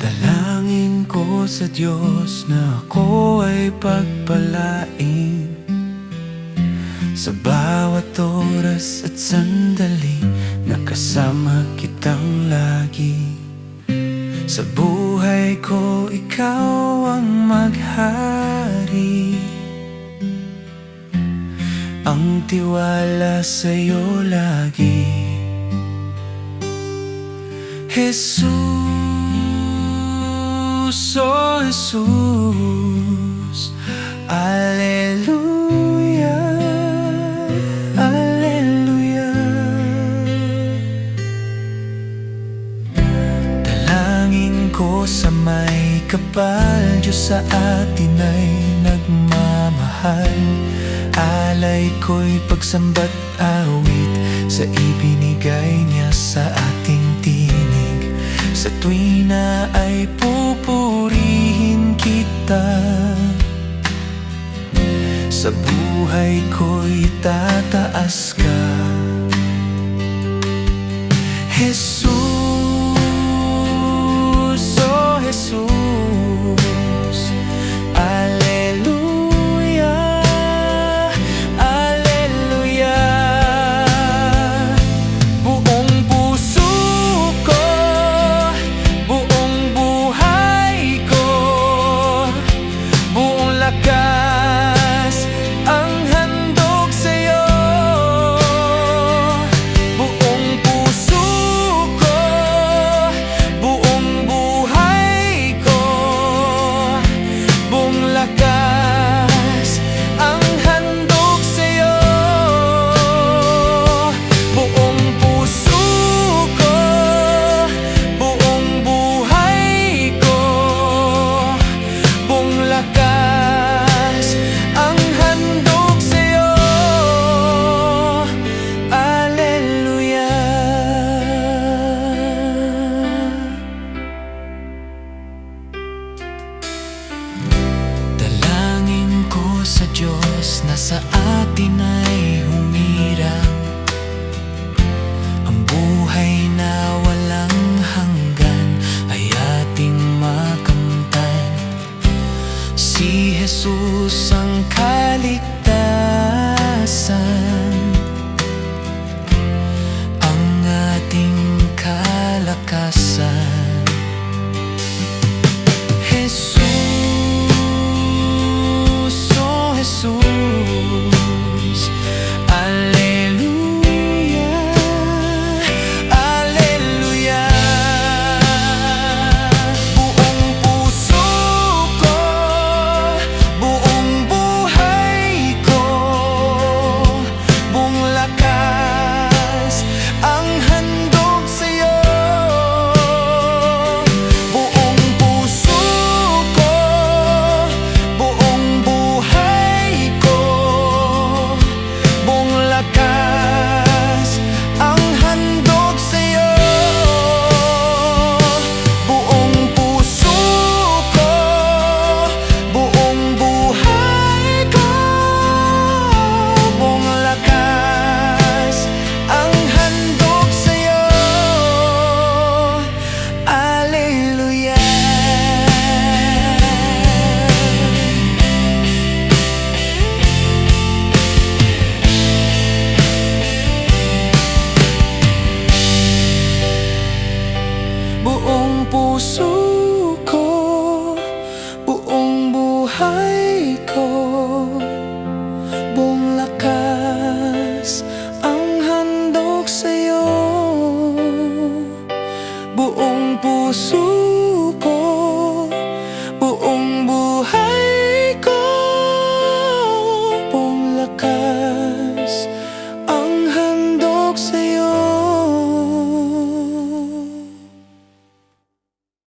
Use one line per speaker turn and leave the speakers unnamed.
Dalangin ko sa Diyos na ako ay pagpalain sa bawat oras at sandali, nakasama kitang lagi. Sa buhay ko ikaw ang maghari, ang tiwala sa'yo lagi. Jesus, oh Jesus, Alleluia, Alleluia. Dalangin ko sa may kapal, Diyos sa atin ay nagmamahal. Alay ko'y pagsamba't awit sa ibinigay niya sa ating tinig. Sa tuwi na ay pupurihin kita, sa buhay ko'y tataas ka. Jesus,